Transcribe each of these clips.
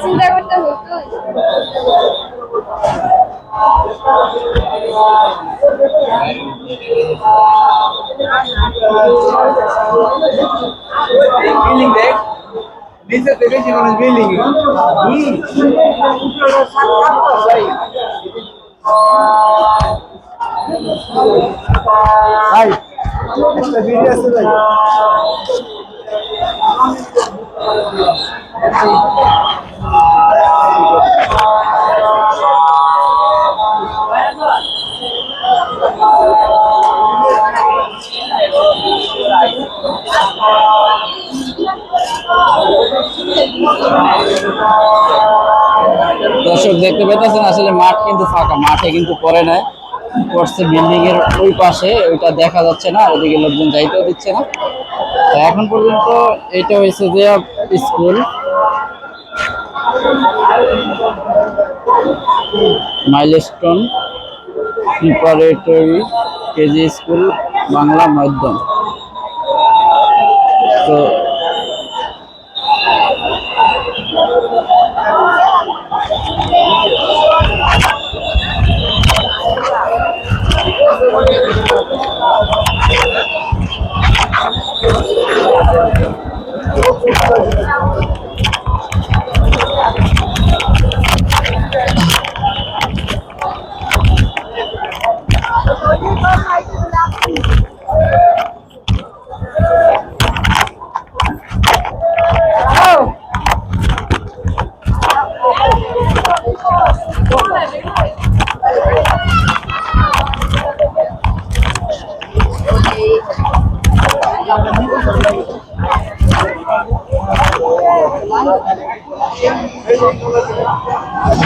চিন্তা করতে হতো বিল্ডিং দেখ নিচে থেকে সেখানে বিল্ডিং ভাই একটা ভিডিও আছে ভাই দর্শক দেখতে পেতেছেন আসলে মাঠ কিন্তু ফাঁকা, মাঠে কিন্তু পড়ে নাই, পড়ছে বিল্ডিং এর ওই পাশে, ওইটা দেখা যাচ্ছে না, ওইদিকে লোকজন যাইতেও দিচ্ছে না। এখন পর্যন্ত এটা হয়েছে যে school, milestone preparatory KG school Bangla মাধ্যম। তো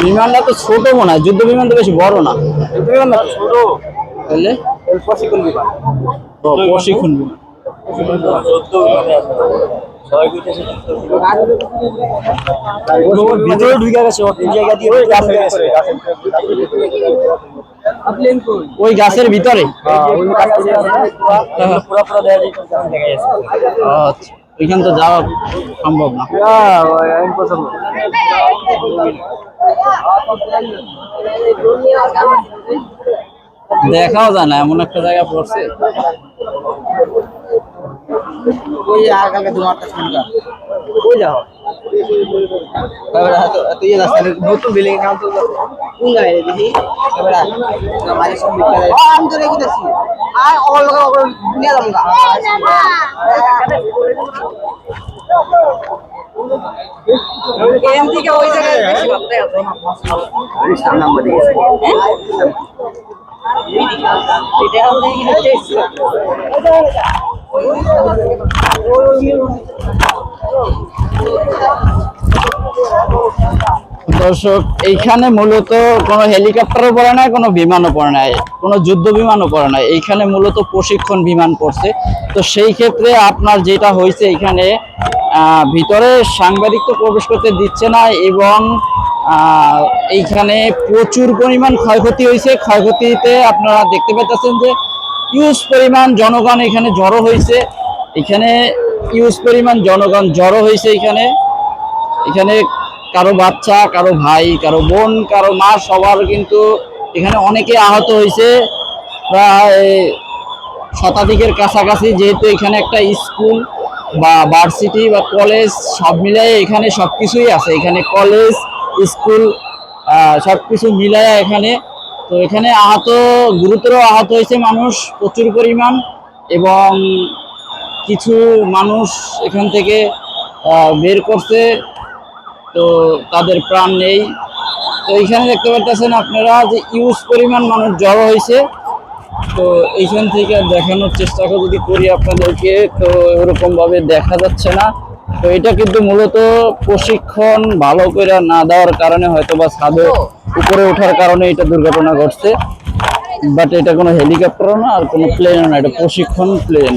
বিমানটা তো ছোট মনে হয়, যুদ্ধ বিমান তো বেশি বড় না, যুদ্ধ বিমান না ছোট, বুঝলে প্রশিক্ষণ বিমান, প্রশিক্ষণ বিমান। ভিতরে ঢুকে গেছে জায়গা দিয়ে ওই গাছের ভিতরে আচ্ছা, ওইখানে তো যাওয়া সম্ভব না। দেখাও যায় না, এমন একটা জায়গা পড়ছে। ওই আগালকে দুমারটা শুনগা ওই যাও এবারে তো এই রাস্তা নতুন বিল্ডিং নাম তো কোন জায়গায় দেখি এবারে আমাদের সব বিক্রি আমি তো রেখে দিছি আর অল লোক নিয়ে যাবো এম থেকে ওই জায়গায় বেশি ভাবতে আছে আমি সামনে নাম্বার দিয়েছি এটা আমরা এখানে দেখছি দর্শক এইখানে মূলত কোনো হেলিকপ্টারও পড়ে নাই, কোনো বিমানও পড়ে নাই, কোনো যুদ্ধ বিমানও পড়ে নাই, এইখানে মূলত প্রশিক্ষণ বিমান পড়ছে। তো সেই ক্ষেত্রে আপনার যেটা হয়েছে, এখানে ভিতরে সাংবাদিক তো প্রবেশ করতে দিচ্ছে না, এবং এইখানে প্রচুর পরিমাণ ক্ষয়ক্ষতি হয়েছে। ক্ষয়ক্ষতিতে আপনারা দেখতে পাচ্ছেন যে ইউজ পরিমাণ জনগণ এখানে জড়ো হয়েছে, এখানে ইউজ পরিমাণ জনগণ জড়ো হয়েছে। এখানে কারো বাচ্চা, কারো ভাই, কারো বোন, কারো মা, সবার কিন্তু এখানে অনেকে আহত হয়েছে, প্রায় শতাধিকের কাছাকাছি। যেহেতু এখানে একটা স্কুল বা ভার্সিটি বা কলেজ সব মিলাই এখানে সব কিছুই আছে, এখানে কলেজ স্কুল সব কিছু মিলায় এখানে। তো এখানে গুরুতর আহত হয়েছে মানুষ প্রচুর পরিমাণ, এবং কিছু মানুষ এখান থেকে বের করছে, তো তাদের প্রাণ নেই। তো এইখানে দেখতে পাচ্ছেন আপনারা যে ইউজ পরিমাণ মানুষ জড়ো হয়েছে। তো এইখান থেকে দেখানোর চেষ্টা যদি করি আপনাদেরকে, তো এরকম ভাবে দেখা যাচ্ছে না। তো এটা কিন্তু মূলত প্রশিক্ষণ ভালো করে না দেওয়ার কারণে হয়তো বা ছাদে উপরে ওঠার কারণে এটা দুর্ঘটনা ঘটছে। বাট এটা কোনো হেলিকপ্টারও না আর কোনো প্লেনও না, এটা প্রশিক্ষণ প্লেন।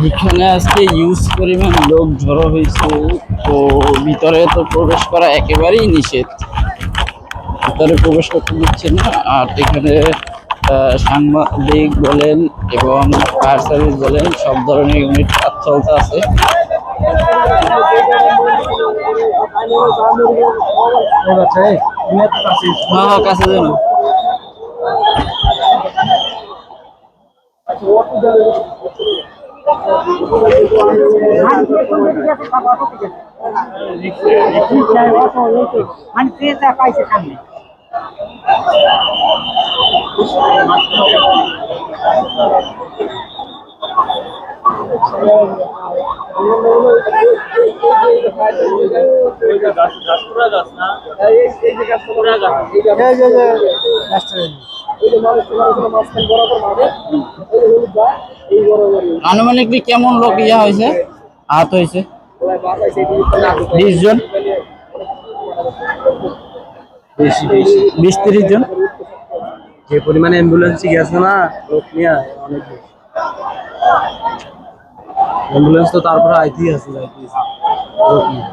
এখানে আজকে ইউজ পরিমাণ লোক জড়ো হয়েছে, তো ভিতরে তো প্রবেশ করা একেবারেই নিষেধ, ভিতরে প্রবেশ করতে দিচ্ছে না। আর এখানে সাংবাদিক বলেন এবং ফায়ার সার্ভিস বলেন সব ধরনের ইউনিট কাজ চলতে আছে। হ্যাঁ কাছে যান। পাইছে সামনে আনুমানিক কেমন লোক ইয়া হয়েছে, আহত হয়েছে? 20 জন, 20-30 জন। যে পরিমাণে অ্যাম্বুলেন্স গেছে না লোক নিয়ে, অনেক অ্যাম্বুলেন্স তো তারপরে আইতেই আছে যাইতেই আছে লোক নিয়ে।